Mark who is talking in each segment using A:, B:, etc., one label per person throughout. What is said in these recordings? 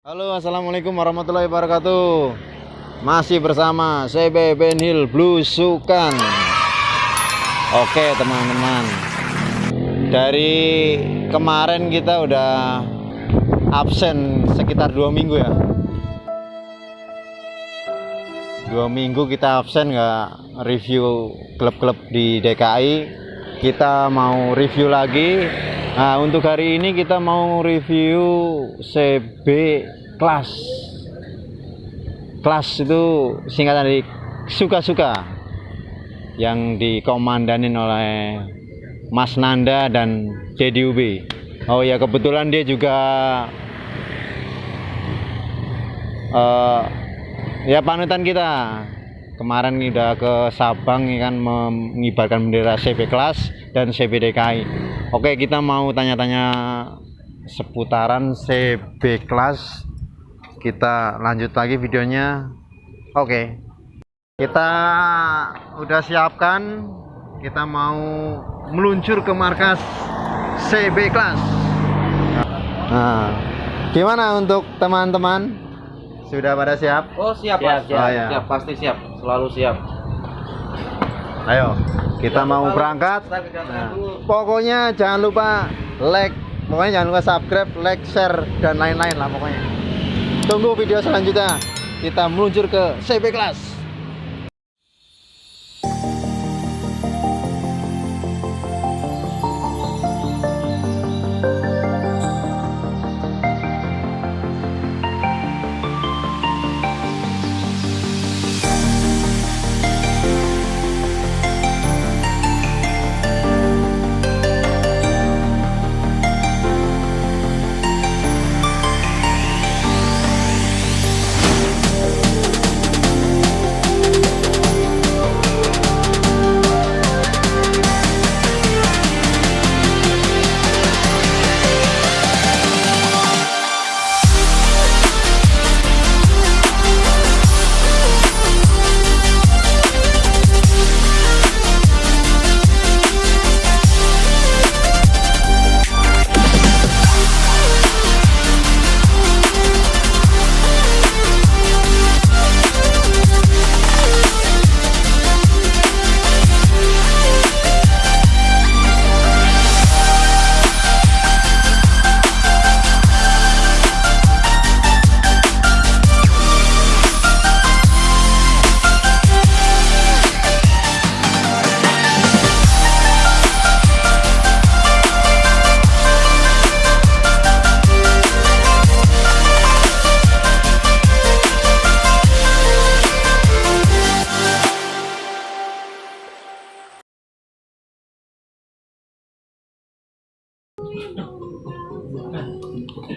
A: Halo, assalamualaikum warahmatullahi wabarakatuh. Masih bersama CB Benhil Blusukan. Oke teman-teman, dari kemarin kita udah absen sekitar 2 minggu ya. 2 minggu kita absen, nggak review klub-klub di DKI. Kita mau review lagi. Nah, untuk hari ini kita mau review CB Class. Class itu singkatan dari suka-suka, yang dikomandanin oleh Mas Nanda dan JDUB. Oh ya, kebetulan dia juga ya panutan kita. Kemarin udah ke Sabang kan mengibarkan bendera CB Class dan CB DKI. Oke, kita mau tanya-tanya seputaran CB Class. Kita lanjut lagi videonya. Oke, kita udah siapkan, kita mau meluncur ke markas CB Class. Nah, gimana untuk teman-teman? Sudah pada siap?
B: Oh siap,
A: siap,
B: siap,
A: oh, ya.
B: siap, pasti siap, selalu siap.
A: Ayo, kita mau berangkat. Nah, pokoknya jangan lupa like, pokoknya jangan lupa subscribe, like, share, dan lain-lain lah pokoknya. Tunggu video selanjutnya. Kita meluncur ke CB Class.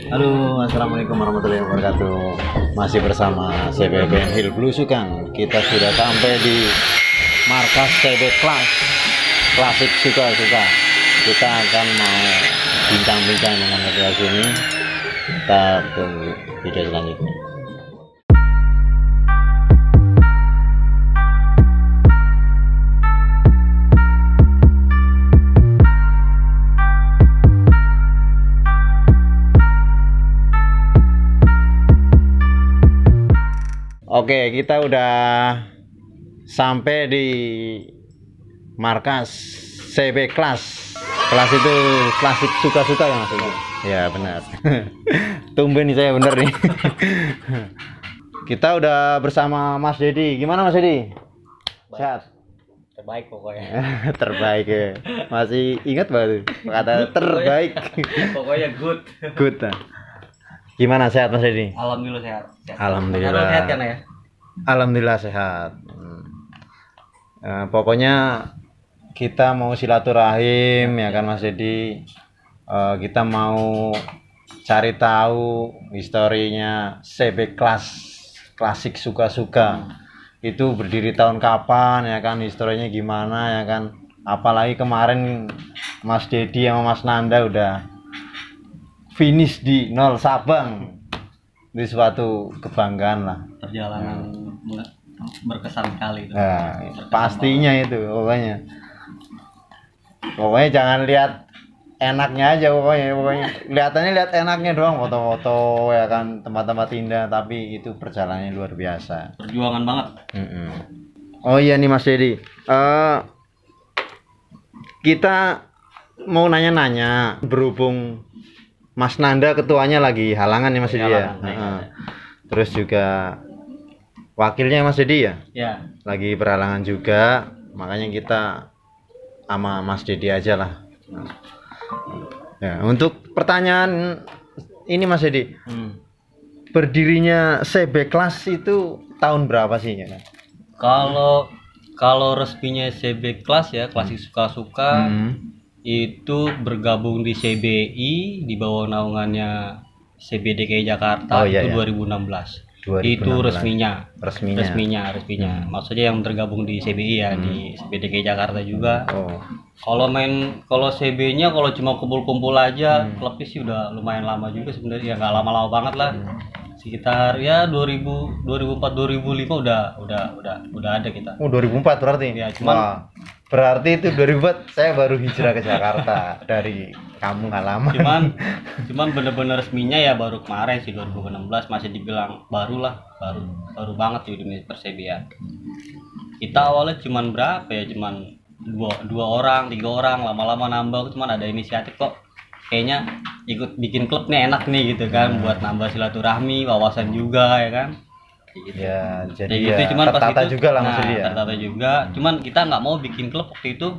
A: Halo, assalamualaikum warahmatullahi wabarakatuh. Masih bersama CB Benhil Blusukan. Kita sudah sampai di markas CB Class, klasik suka-suka. Kita akan mau bincang-bincang dengan ketua sini. Kita tunggu video selanjutnya. Oke, kita udah sampai di markas CB Class. Kelas itu klasik suka-suka ya Mas? Ya benar. Tumben nih saya bener nih. Kita udah bersama Mas Dedi. Gimana Mas Dedi? Sehat?
B: Terbaik pokoknya.
A: Terbaik ya. Masih ingat baru kata terbaik.
B: Pokoknya good.
A: Good. Gimana, sehat Mas Dedi?
B: Alhamdulillah sehat.
A: Alhamdulillah.
B: Harus sehat kan ya?
A: Alhamdulillah sehat. Pokoknya kita mau silaturahim ya kan Mas Dedi. Kita mau cari tahu historinya CB Class, klasik suka-suka. Itu berdiri tahun kapan ya kan, historinya gimana ya kan. Apalagi kemarin Mas Dedi sama Mas Nanda udah finish di 0 Sabang. Itu suatu kebanggaan lah.
B: Perjalanan berkesan kali itu.
A: Nah, pastinya itu pokoknya. Pokoknya jangan lihat enaknya aja pokoknya kelihatannya lihat enaknya doang, foto-foto ya kan, tempat-tempat indah, tapi itu perjalanannya luar biasa.
B: Perjuangan banget.
A: Mm-mm. Oh iya nih Mas Dedi, kita mau nanya-nanya, berhubung Mas Nanda ketuanya lagi halangan ya Mas Dedi ya. Terus juga wakilnya Mas Dedi ya, lagi berhalangan juga, makanya kita sama Mas Dedi aja lah. Ya, untuk pertanyaan ini Mas Dedi, berdirinya CB Class itu tahun berapa sih ya?
B: Kalau resminya CB Class ya, Klasik Suka-Suka, itu bergabung di CBI di bawah naungannya CB DKI Jakarta. Itu 2016. Itu resminya. Maksudnya yang tergabung di CBI ya, di CB DKI Jakarta juga. Kalau CB-nya kalau cuma kumpul-kumpul aja, klubnya sih udah lumayan lama juga sebenarnya, nggak lama-lama banget lah. Sekitar ya 2004 2005 udah ada kita.
A: 2004 berarti.
B: Ya, cuman
A: berarti itu 2004 saya baru hijrah ke Jakarta dari kampung halaman.
B: Cuman bener-bener resminya ya baru kemarin sih 2016, masih dibilang baru banget di dunia persebian. Kita awalnya cuman berapa ya, cuman dua orang, 3 orang, lama-lama nambah, cuman ada inisiatif kok. Kayaknya ikut bikin klub nih enak nih gitu kan, buat nambah silaturahmi, wawasan juga ya kan. Gitu.
A: Ya, jadi
B: gitu,
A: ya
B: cuman
A: tertata juga lah maksudnya.
B: Tertata juga, cuman kita nggak mau bikin klub waktu itu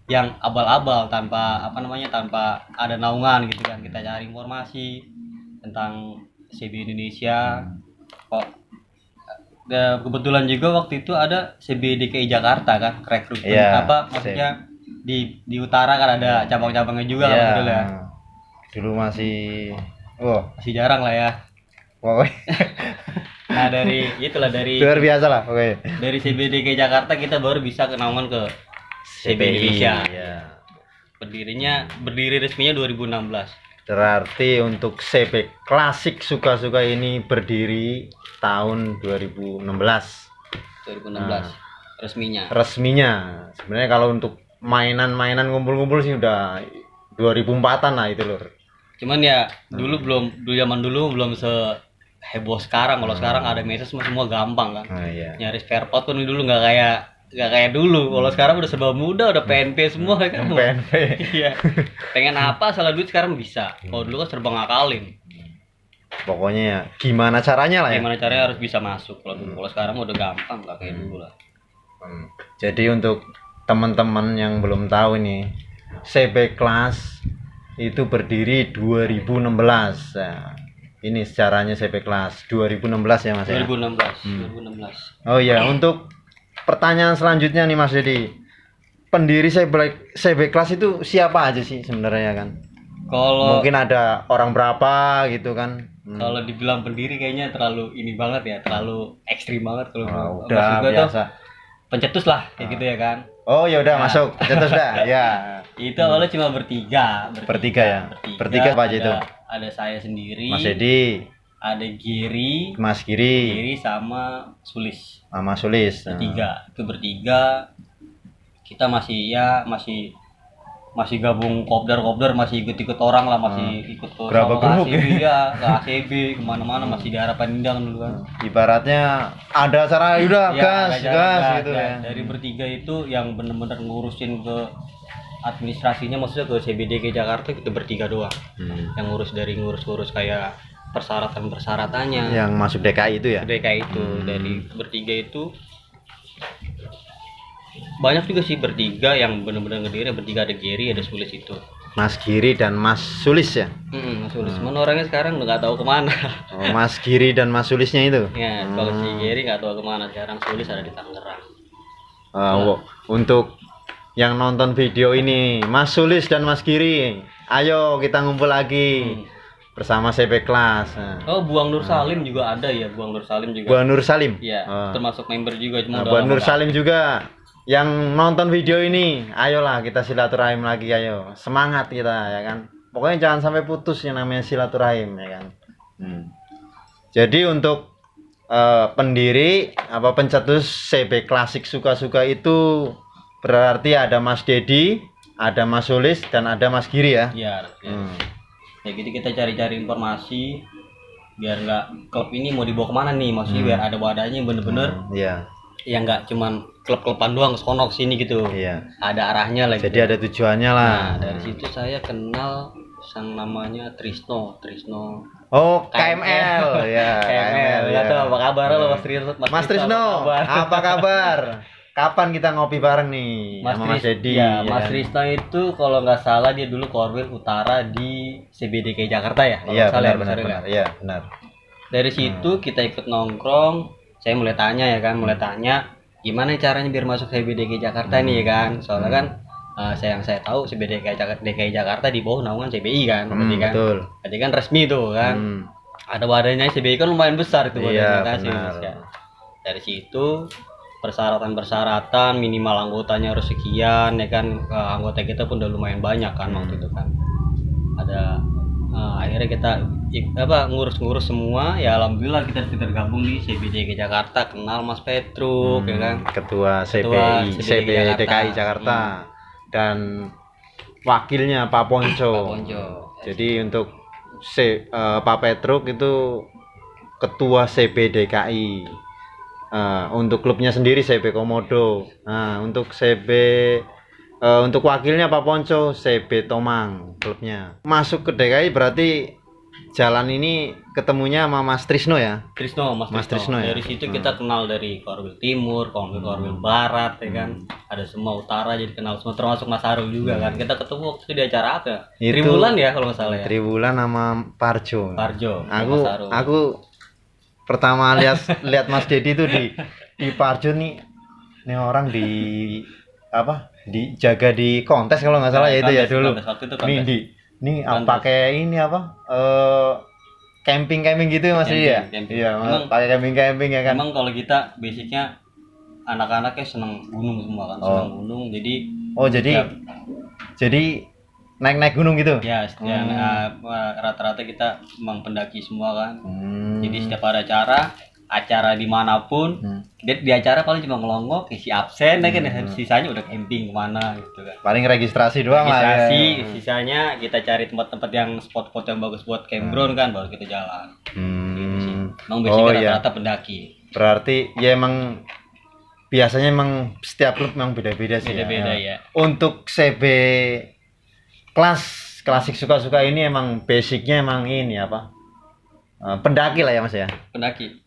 B: yang abal-abal tanpa tanpa ada naungan gitu kan. Kita cari informasi tentang CB Indonesia kok. Kebetulan juga waktu itu ada CB DKI Jakarta kan, rekrutmen maksudnya di utara kan ada cabang-cabangnya juga kan ya.
A: Dulu masih
B: jarang lah ya. Nah dari luar
A: biasa lah.
B: Dari CB DKI Jakarta kita baru bisa kenaungan ke CB Indonesia. Berdiri resminya 2016.
A: Berarti untuk CB Klasik Suka-Suka ini berdiri tahun 2016. Resminya. Sebenarnya kalau untuk mainan ngumpul-ngumpul sih udah 2004-an lah itu lur.
B: Cuman ya zaman dulu belum seheboh sekarang. Kalau sekarang ada medsos semua gampang kan. Nyari spare part tuh dulu nggak kayak dulu. Kalau sekarang udah serba mudah, udah PNP semua kan.
A: PNP.
B: Iya. Pengen apa salah duit sekarang bisa. Kalau dulu kan serba ngakalin.
A: Pokoknya ya gimana caranya lah ya.
B: Gimana caranya harus bisa masuk. Kalau sekarang udah gampang, nggak kayak dulu lah.
A: Jadi untuk teman-teman yang belum tahu ini, CB Class itu berdiri 2016. Nah, ini sejarahnya CB Class 2016 ya Mas ya.
B: 2016.
A: Oh iya, untuk pertanyaan selanjutnya nih Mas Dedi, pendiri CB Class itu siapa aja sih sebenarnya kan? Mungkin ada orang berapa gitu kan?
B: Kalau dibilang pendiri kayaknya terlalu ini banget ya, terlalu ekstrim banget kalau
A: udah biasa.
B: Pencetus lah kayak gitu ya kan.
A: Oh ya udah masuk pencetus dah ya.
B: Itu awalnya cuma bertiga ya. Bertiga apa aja itu? Ada saya sendiri,
A: Mas Edi,
B: ada Giri,
A: Mas Giri
B: sama Sulis.
A: Sama Sulis.
B: Bertiga. Kita masih gabung kopdar, masih ikut orang lah, masih ikut ke ACB ya, ke ACB kemana-mana, masih di Harapan Indah dulu kan.
A: Ibaratnya ada acara udah gas gitu ya.
B: Dari bertiga itu yang benar-benar ngurusin ke administrasinya, maksudnya ke CBDK Jakarta kita bertiga doang. Yang ngurus kayak persyaratannya. Yang
A: masuk DKI itu ya.
B: DKI itu dari bertiga itu banyak juga sih bertiga yang benar-benar ngediri. Bertiga, ada Giri, ada Sulis itu.
A: Mas Giri dan Mas Sulis ya.
B: Mas Sulis. Mana orangnya sekarang udah nggak tahu kemana.
A: Mas Giri dan Mas Sulisnya itu.
B: Ya, kalau si Giri nggak tahu kemana sekarang. Sulis ada di Tangerang.
A: Untuk yang nonton video ini, Mas Sulis dan Mas Giri, ayo kita ngumpul lagi bersama CB Class.
B: Buang Nur Salim juga ada ya. Buang Nur Salim. Iya, termasuk member juga.
A: Buang Nur Salim juga. Yang nonton video ini, ayolah kita silaturahim lagi, ayo semangat kita ya kan. Pokoknya jangan sampai putus yang namanya silaturahim ya kan. Jadi untuk pendiri pencetus CB Klasik Suka-Suka itu berarti ada Mas Dedi, ada Mas Sulis dan ada Mas Giri ya.
B: Iya. Ya gitu kita cari-cari informasi biar nggak klub ini mau dibawa kemana nih, maksudnya biar ada wadahnya bener-bener.
A: Iya.
B: Ya nggak cuman klub-kluban doang kesonok sini gitu.
A: Iya.
B: Ada arahnya lah.
A: Jadi ada tujuannya lah.
B: Nah, dari situ saya kenal sang namanya Trisno.
A: Oh, KML ya.
B: KML.
A: ya.
B: Tahu apa kabar lo Mas Trisno?
A: Mas Trisno, apa kabar? Kapan kita ngopi bareng nih sama Mas Dedi?
B: Ya, Mas Trisno itu kalau nggak salah dia dulu Korwil Utara di CBDK Jakarta ya.
A: Iya, benar. Iya, benar.
B: Dari situ kita ikut nongkrong. Saya mulai tanya ya kan, gimana caranya biar masuk CBDK Jakarta nih ya kan. Soalnya kan yang saya tahu CBDK DKI Jakarta di bawah naungan CBI kan, berarti kan.
A: Betul.
B: Berarti kan resmi tuh kan. Ada wadahnya CBI kan lumayan besar itu wadahnya kan. Dari situ persyaratan minimal anggotanya harus sekian ya kan. Anggota kita pun udah lumayan banyak kan waktu itu kan. Ada akhirnya kita ngurus semua ya, alhamdulillah kita tergabung di CBDK Jakarta, kenal Mas Petruk ya kan,
A: ketua CBDKI Jakarta dan wakilnya Pak Ponco. Jadi untuk Pak Petruk itu ketua CBDKI. Untuk klubnya sendiri CB Komodo. Untuk untuk wakilnya Pak Ponco CB Tomang klubnya. Masuk ke DKI berarti jalan ini ketemunya sama Mas Trisno ya?
B: Mas Trisno. Dari situ kita kenal dari Korwil Timur, Korwil Barat ya kan. Ada semua utara jadi kenal semua, termasuk Mas Arul juga kan. Kita ketemu waktu itu di acara apa? Triwulan ya kalau nggak salah ya.
A: Triwulan sama Parjo. Aku pertama lihat Mas Dedi itu di Parjo nih orang dijaga di kontes kalau nggak salah ya itu ya dulu. Ini pakai ini camping gitu Mas ya? Iya, pakai camping ya kan.
B: Memang kalau kita basicnya anak-anaknya senang gunung semua kan, senang gunung.
A: Jadi naik gunung gitu.
B: Ya, rata-rata kita memang pendaki semua kan. Jadi setiap ada acara dimanapun, di acara paling cuma ngelongok, isi absen, kan sisanya udah camping kemana gitu kan.
A: Paling registrasi doang lah.
B: Sisanya kita cari tempat-tempat yang spot-spot yang bagus buat campground kan, baru kita jalan. Gitu sih. Emang biasanya rata-rata pendaki.
A: Berarti ya emang biasanya emang setiap klub memang beda-beda sih.
B: Beda-beda ya.
A: Untuk CB klasik suka-suka ini emang basicnya emang ini pendaki lah ya Mas ya. Pendaki.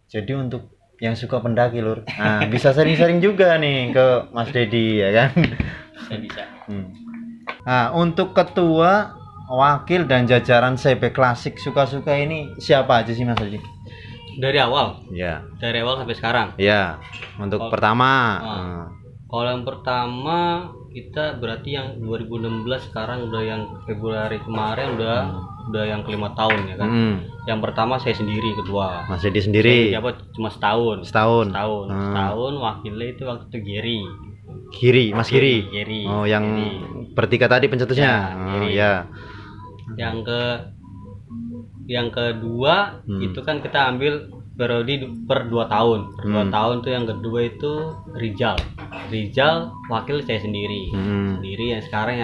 A: Jadi untuk yang suka pendaki lur, bisa sering-sering juga nih ke Mas Dedi ya kan.
B: Bisa.
A: Nah untuk ketua, wakil dan jajaran CB klasik suka-suka ini siapa aja sih Mas Dedi?
B: Dari awal.
A: Ya.
B: Dari awal sampai sekarang.
A: Ya. Untuk pertama.
B: Kalau yang pertama kita berarti yang 2016 sekarang udah yang Februari kemarin udah yang kelima tahun ya kan. Yang pertama saya sendiri ketua.
A: Mas Dedi sendiri.
B: Cuma setahun. Setahun wakilnya itu waktu itu
A: Mas Giri. Oh yang bertiga tadi pencetusnya. Ya. Yang kedua itu kan kita ambil periode per 2 tahun. Per 2 tahun tuh yang kedua itu Rizal wakil saya sendiri. Yang sekarang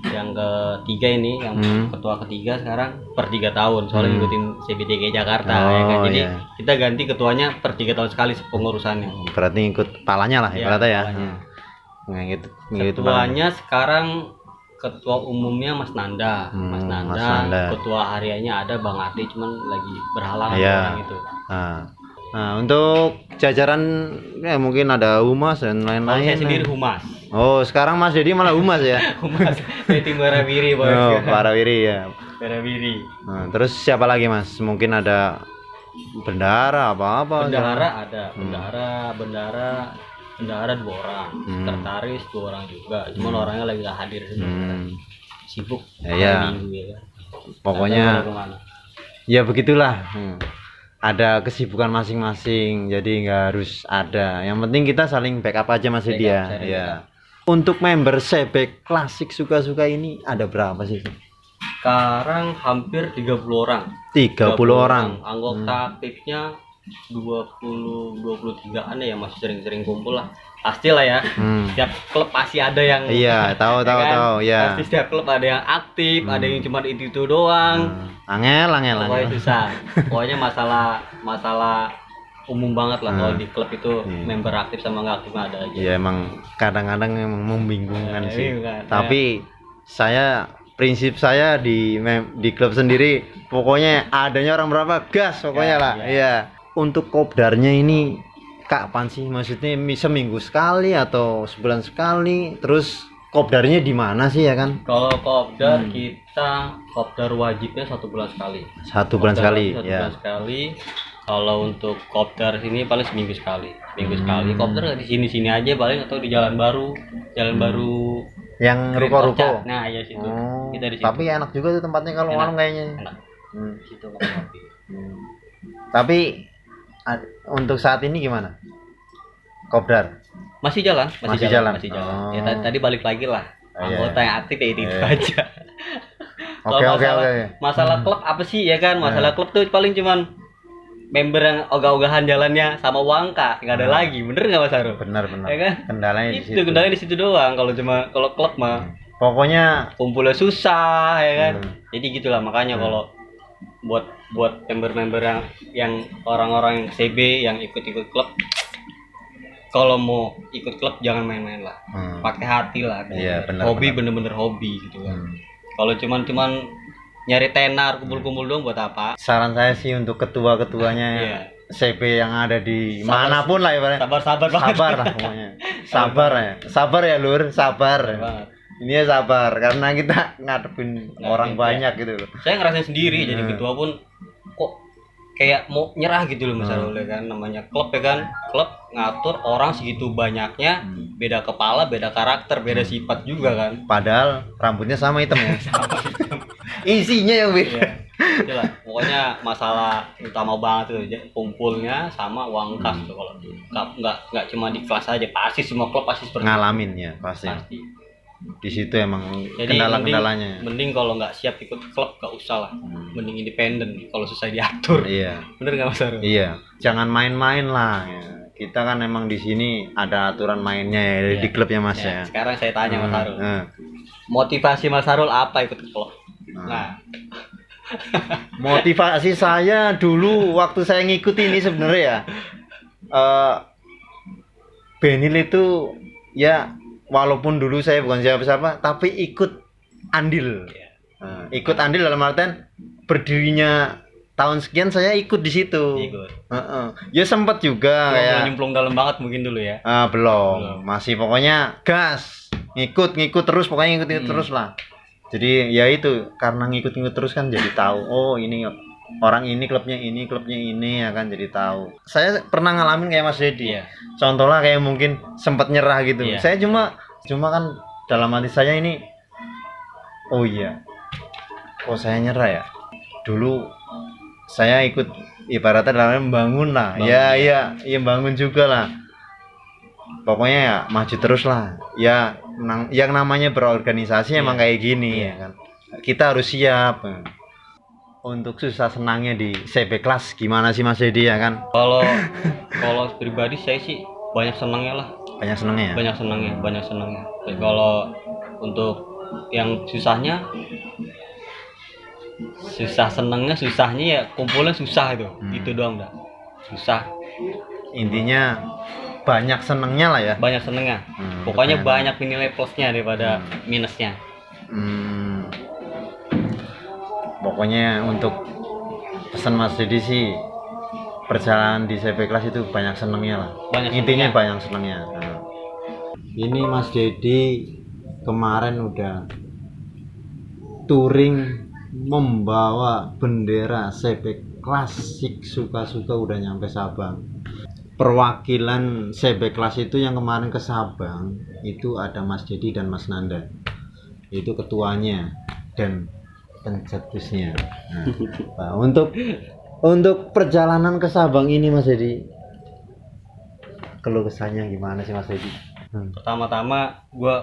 A: yang ketiga ini yang ketua ketiga sekarang per 3 tahun soalnya ngikutin CBDK Jakarta ya kan. Jadi kita ganti ketuanya per 3 tahun sekali pengurusannya. Berarti ngikut palanya lah ibaratnya ya.
B: Ketuanya sekarang ketua umumnya Mas Nanda. Mas Nanda. Ketua hariannya ada Bang Ade cuman lagi berhalangan orang itu.
A: Nah, untuk jajaran ya mungkin ada humas dan lain-lain.
B: Saya sendiri humas.
A: Oh, sekarang Mas Dedi malah humas ya.
B: Humas tim Warawiri, Bos.
A: Oh, Warawiri ya.
B: Warawiri.
A: Nah, terus siapa lagi Mas? Mungkin ada bendahara apa-apa.
B: Bendahara ada. Bendahara 2 orang. Sekretaris 2 orang juga. Cuman orangnya lagi gak hadir sebenarnya. Sibuk. Minggu ya kan.
A: Pokoknya ya begitulah. Ada kesibukan masing-masing, jadi nggak harus ada. Yang penting kita saling backup aja Mas Dedi ya. Untuk member CB klasik suka-suka ini ada berapa sih?
B: Sekarang hampir 30 orang.
A: 30 orang.
B: Anggota aktifnya 23-an ya, masih sering-sering kumpul lah. Pastilah ya. Setiap klub pasti ada yang
A: iya, tahu ya.
B: Pasti setiap klub ada yang aktif, ada yang cuma itu doang.
A: Angel.
B: Pokoknya susah. Pokoknya masalah umum banget lah kalau di klub itu member aktif sama nggak aktif ada aja.
A: Iya, emang kadang-kadang emang membingungkan sih.
B: Kan,
A: tapi prinsip saya di klub sendiri pokoknya adanya orang berapa gas pokoknya lah. Iya. Untuk kopdarnya ini kapan sih? Maksudnya seminggu sekali atau sebulan sekali? Terus kopdarnya di mana sih ya kan?
B: Kalau kopdar kopdar wajibnya 1 bulan sekali.
A: 1 bulan sekali.
B: Bulan sekali. Kalau untuk kopdar sini paling seminggu sekali. Sekali. Kopdar di sini aja paling, atau di Jalan Baru yang
A: ruko-ruko.
B: Nah, iya situ. Kita di situ.
A: Tapi enak juga tuh tempatnya kalau malam kayaknya.
B: Enak. Situ
A: Tapi untuk saat ini gimana? Kopdar
B: masih jalan.
A: Oh.
B: Ya tadi balik lagi lah. Anggota yang aktif ya itu aja.
A: Oke.
B: Masalah klub apa sih ya kan? Masalah klub tuh paling cuman member yang ogah-ogahan jalannya sama uang nggak ada lagi. Bener nggak Mas Haru?
A: Benar.
B: Ya kan?
A: Kendalanya di situ.
B: Kendalanya di situ doang. Kalau klub mah
A: pokoknya
B: kumpulnya susah ya kan. Jadi gitulah, makanya kalau buat member-member yang orang-orang yang CB yang ikut klub, kalau mau ikut klub jangan main-main lah. Pakai hati lah.
A: Iya,
B: hobi bener-bener hobi gitu kan. Kalau cuman nyari tenar kumpul-kumpul doang buat apa?
A: Saran saya sih untuk ketua-ketuanya CB yang ada di manapun lah ibaratnya.
B: Sabar
A: lah pokoknya. Sabar ya Lur, sabar. Ini ya sabar karena kita ngadepin orang banyak gitu loh.
B: Saya ngerasain sendiri jadi ketua pun kok kayak mau nyerah gitu loh Mas Arul kan, namanya klub ya kan. Klub ngatur orang segitu banyaknya, beda kepala, beda karakter, beda sifat juga kan.
A: Padahal rambutnya sama hitam ya. Isinya yang beda.
B: Itulah, pokoknya masalah utama banget itu kumpulnya sama uang kas tuh. Kalau nggak cuma di kelas aja, pasti semua klub pasti seperti
A: ngalamin ya pasti. Di situ emang kendala-kendalanya.
B: Mending kalau nggak siap ikut klub nggak usah lah. Mending independen kalau susah diatur.
A: Iya.
B: Bener nggak Mas Haru?
A: Iya. Jangan main-main lah. Ya. Kita kan emang di sini ada aturan mainnya ya di klubnya Mas ya.
B: Sekarang saya tanya Mas Harul. Motivasi Mas Harul apa ikut klub? Nah.
A: Motivasi saya dulu waktu saya ngikut ini sebenarnya ya. Benil itu ya walaupun dulu saya bukan siapa-siapa tapi ikut andil. Ikut andil dalam artian berdirinya tahun sekian saya ikut di situ. Ya sempat juga kayak
B: nyemplung dalam banget mungkin dulu ya.
A: Belum. Masih pokoknya gas. Ngikut terus pokoknya ngikut terus lah. Jadi ya itu karena ngikut terus kan jadi tahu oh ini orang ini klubnya ini ya kan jadi tahu. Saya pernah ngalamin kayak Mas Dedi. Contohnya kayak mungkin sempat nyerah gitu. Saya cuma kan dalam hati saya ini oh iya. Kok saya nyerah ya? Dulu saya ikut ibaratnya dalamnya membangun lah. Iya bangun juga lah. Pokoknya ya maju terus lah. Ya yang namanya berorganisasi emang kayak gini ya kan. Kita harus siap. Untuk susah senangnya di CB kelas gimana sih Mas Dedi ya kan?
B: Kalau pribadi saya sih banyak senangnya lah.
A: Banyak senangnya.
B: Jadi kalau untuk yang susahnya ya kumpulnya susah itu. Itu doang dah. Susah.
A: Intinya banyak senangnya lah ya.
B: Banyak senangnya. Pokoknya banyak nilai plusnya daripada minusnya.
A: Pokoknya untuk pesan Mas Dedi sih perjalanan di CB kelas itu banyak senangnya lah. Intinya banyak senangnya. Ini Mas Dedi kemarin udah touring membawa bendera CB Klasik suka-suka udah nyampe Sabang. Perwakilan CB kelas itu yang kemarin ke Sabang itu ada Mas Dedi dan Mas Nanda. Itu ketuanya dan pencetusnya. Nah, untuk perjalanan ke Sabang ini Mas Dedi, keluh kesahnya gimana sih Mas Dedi?
B: Pertama-tama gue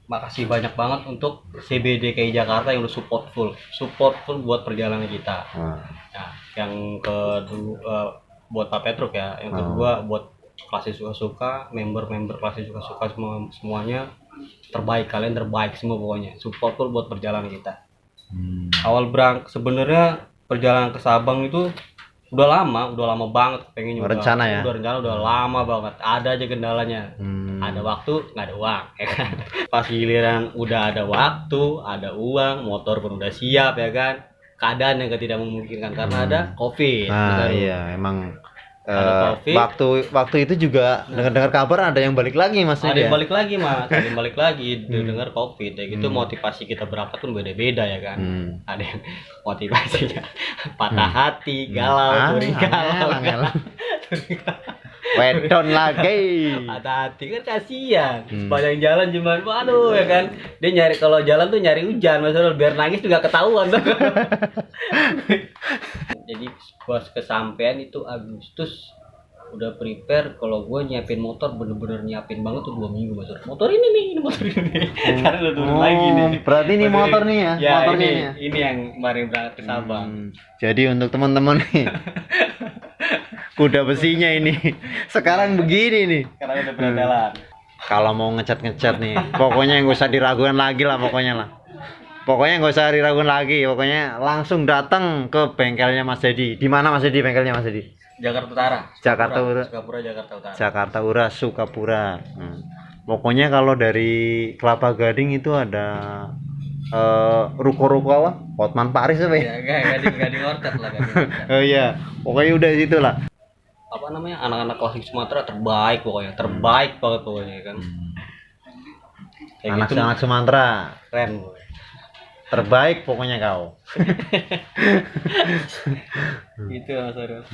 B: makasih banyak banget untuk CB DKI Jakarta yang udah support full buat perjalanan kita. Nah, yang kedua buat Pak Petruk ya. Yang kedua buat Klasik Suka-Suka, member-member Klasik Suka-Suka semuanya terbaik, kalian terbaik semua pokoknya. Support full buat perjalanan kita. Awal sebenarnya perjalanan ke Sabang itu udah lama banget pengennya.
A: Rencana ya?
B: Udah rencana udah lama banget. Ada aja kendalanya. Ada waktu, nggak ada uang, ya kan? Pas giliran udah ada waktu, ada uang, motor pun udah siap, ya kan? Keadaan yang tidak memungkinkan karena ada COVID.
A: Nah, iya, emang
B: ada COVID.
A: Waktu itu juga dengar kabar ada yang balik lagi Mas.
B: Ada yang balik lagi Mas, ada yang balik lagi dengar COVID. Ya gitu motivasi kita berangkat pun beda-beda ya kan. Ada yang motivasinya patah hati, galau, touring galau.
A: Wedon lagi.
B: Patah hati kan kasihan. Sepanjang jalan cuman waduh ya kan. Dia nyari kalau jalan tuh nyari hujan Mas Rul, biar nangis juga ketahuan tuh. Jadi pas kesampean itu Agustus udah prepare. Kalau gue nyiapin motor bener-bener nyiapin banget tuh 2 minggu Mas Rul. Motor ini nih, motor ini. Karena udah turun lagi nih.
A: Berarti ini motor nih ya?
B: Ya
A: motornya
B: ini yang kemarin berangkat ke Sabang.
A: Jadi untuk teman-teman nih, kuda besinya ini sekarang begini nih.
B: Sekarang udah berandalan.
A: Kalau mau ngecat nih, pokoknya nggak usah diragukan lagi lah pokoknya lah. Pokoknya nggak usah diragukan lagi, pokoknya langsung datang ke bengkelnya Mas Dedi. Di mana Mas Dedi bengkelnya Mas Dedi?
B: Jakarta Utara.
A: Jakarta Utara.
B: Sukapura, Jakarta Utara.
A: Jakarta Utara, Sukapura. Pokoknya kalau dari Kelapa Gading itu ada ruko-ruko apa? Hotman Paris apa ya?
B: Ya, gading ortet lah gading.
A: Oh iya, pokoknya udah situ lah.
B: Apa namanya, anak-anak klasik Sumatera terbaik pokoknya, terbaik banget pokoknya kan.
A: Anak-anak gitu, Sumatera
B: keren pokoknya.
A: Terbaik pokoknya kau.
B: Gitu Mas Arul.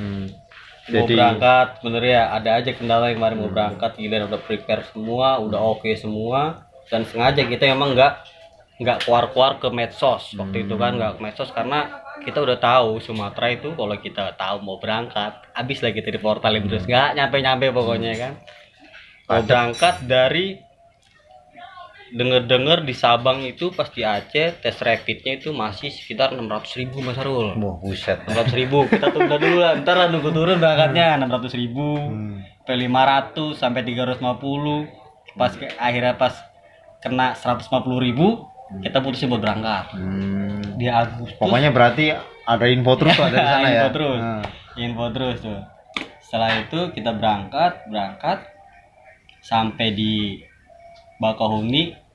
A: Jadi
B: mau berangkat bener ya, ada aja kendala yang kemarin mau berangkat, giliran udah prepare semua, udah oke semua, dan sengaja kita emang nggak keluar ke medsos waktu itu kan, nggak ke medsos karena kita udah tahu Sumatera itu kalau kita tahu mau berangkat habis lagi kita di portalin terus nggak nyampe pokoknya kan. Mau berangkat dari denger di Sabang itu pas di Aceh tes rapidnya itu masih sekitar 600.000 Mas Arul.
A: Wah buset,
B: 600.000 kita tunda dulu lah, ntar lah nunggu turun berangkatnya 600.000 sampai 500 sampai 350. Pas akhirnya pas kena 150.000 kita putusin buat berangkat di Agustus.
A: Pokoknya berarti ada info terus ada di sana ya.
B: Info terus tuh. Setelah itu kita berangkat sampai di Bakahuni.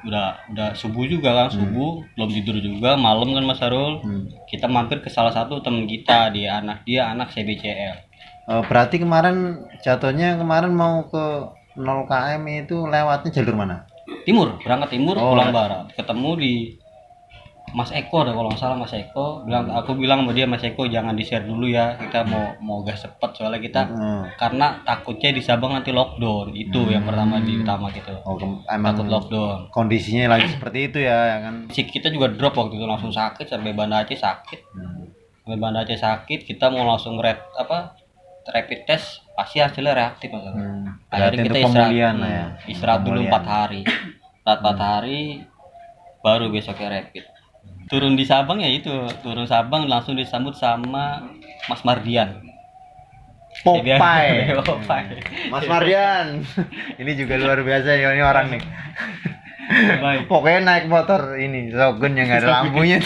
B: Udah subuh juga kan, subuh belum tidur juga, malam kan Mas Arul. Kita mampir ke salah satu temen kita, anak CBCL.
A: Berarti kemarin jatuhnya mau ke 0 km itu lewatnya jalur mana?
B: Timur, berangkat timur, pulang barat. Ketemu di Mas Eko ada kalau nggak salah, Mas Eko aku bilang sama dia, Mas Eko jangan di share dulu ya, kita mau gas cepet soalnya kita karena takutnya di Sabang nanti lockdown, itu yang pertama gitu.
A: Emang
B: takut lockdown,
A: kondisinya lagi seperti itu ya kan.
B: Kita juga drop waktu itu, langsung sakit sampai Banda Aceh sakit. Kita mau langsung rapid test, pasti hasilnya reaktif Mas. Akhirnya kita istirahat dulu 4 hari. 4 hari baru besoknya rapid. Turun di Sabang ya itu, turun Sabang langsung disambut sama Mas Mardian.
A: Popeye. Mas Mardian. Ini juga luar biasa ya ini orang nih. Pokoknya naik motor ini Shogun yang nggak ada lampunya.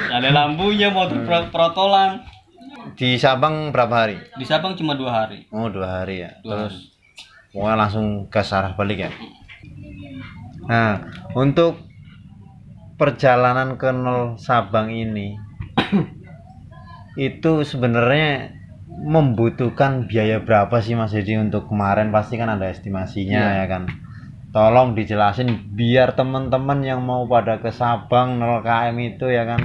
B: Ada lampunya, motor protolan.
A: Di Sabang berapa hari?
B: Di Sabang cuma 2 hari.
A: Oh 2 hari ya.
B: 2 hari.
A: Pokoknya langsung gas arah balik ya. Nah untuk perjalanan ke 0 Sabang ini itu sebenarnya membutuhkan biaya berapa sih Mas Dedi untuk kemarin? Pasti kan ada estimasinya ya kan. Tolong dijelasin biar teman-teman yang mau pada ke Sabang 0 km itu ya kan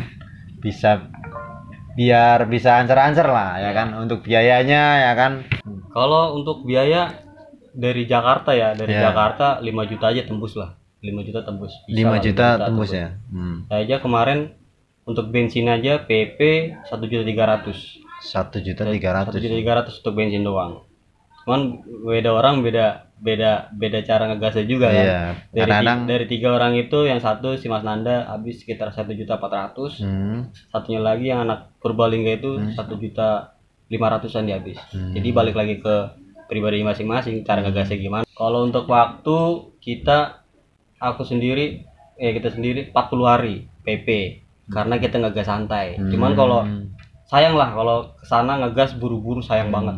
A: biar bisa ancer-ancer lah ya kan untuk biayanya ya kan.
B: Kalau untuk biaya dari Jakarta Jakarta 5 juta aja tembus lah. 5 juta tembus.
A: 5 juta tembus ya.
B: Saya aja kemarin untuk bensin aja PP 1.300.000.
A: 1.300.000
B: untuk bensin doang. Cuman beda orang beda cara ngegasnya juga kan.
A: Iya, kadang-kadang
B: Dari 3 orang itu yang satu si Mas Nanda habis sekitar 1.400.000. Satunya lagi yang anak Purbalingga itu 1.500.000-an dia habis. Jadi balik lagi ke pribadi masing-masing cara ngegasnya gimana. Kalau untuk waktu kita sendiri 40 hari PP karena kita ngegas santai. Cuman kalau sayang lah kalau kesana ngegas buru-buru sayang banget.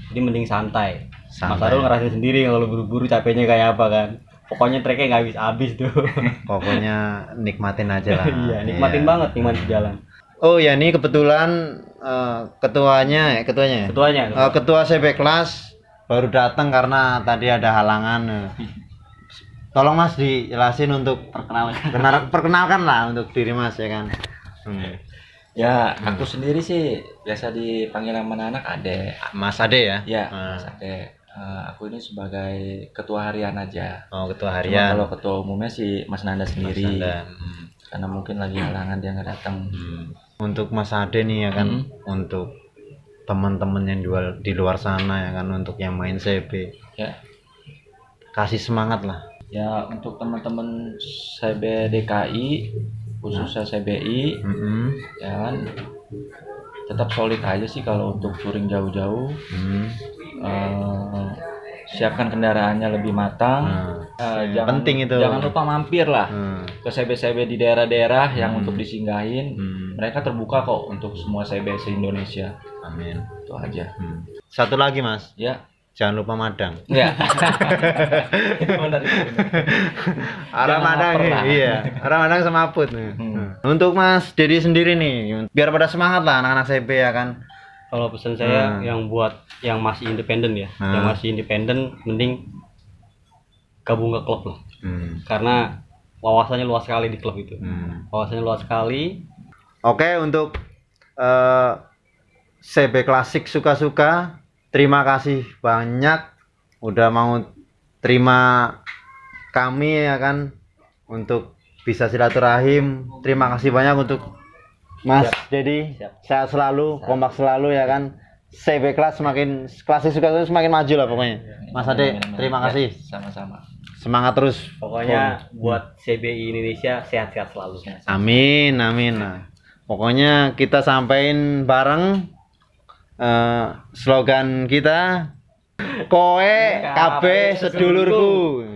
B: Jadi mending santai. Mas Arul ngerasain sendiri kalau buru-buru capeknya kayak apa kan. Pokoknya treknya nggak habis-habis tuh.
A: Pokoknya nikmatin aja lah.
B: Iya, nikmatin banget nikmatin jalan.
A: Oh ya, ini kebetulan ketuanya. Ketua CB kelas baru datang karena tadi ada halangan. Tolong Mas dijelasin untuk perkenalkan lah untuk diri Mas ya kan.
C: Ya, aku sendiri sih biasa dipanggil sama anak Ade.
A: Mas Ade ya?
C: Ya, Mas Ade. Aku ini sebagai ketua harian aja.
A: Oh, ketua
C: Cuma
A: harian.
C: kalau ketua umumnya sih Mas Nanda sendiri.
A: Mas Nanda.
C: Karena mungkin lagi halangan dia nggak datang.
A: Untuk Mas Ade nih ya kan, untuk teman-teman yang di luar sana ya kan, untuk yang main CB.
C: Ya.
A: Kasih semangat lah.
C: Ya, untuk teman-teman CB DKI, khususnya CBI, ya kan, tetap solid aja sih kalau untuk touring jauh-jauh. Siapkan kendaraannya lebih matang.
A: Penting itu.
C: Jangan lupa mampir lah ke CB-CB di daerah-daerah yang untuk disinggahin. Mereka terbuka kok untuk semua CB se-Indonesia.
A: Amin.
C: Itu aja.
A: Satu lagi Mas.
C: Ya.
A: Jangan lupa Madang.
C: Ya. Itu benar.
A: Arah Madang iya. Arah Madang semaput nih. Untuk Mas Dedi sendiri nih, biar pada semangat lah anak-anak CB ya kan.
B: Kalau pesan saya yang buat yang masih independen ya, yang masih independen mending gabung ke klub lah. Karena wawasannya luas sekali di klub itu. Wawasannya luas sekali. Oke,
A: untuk CB Klasik Suka-Suka, terima kasih banyak udah mau terima kami ya kan untuk bisa silaturahim. Terima kasih banyak untuk Mas Dedi, sehat selalu, kompak selalu ya kan. CB kelas Klasik Suka-Suka semakin maju lah pokoknya. Mas Ade, terima kasih.
C: Sama-sama.
A: Semangat terus.
B: Pokoknya buat CBI Indonesia sehat-sehat selalu.
A: Amin, amin. Nah, pokoknya kita sampaikan bareng slogan kita, koe kabeh sedulurku.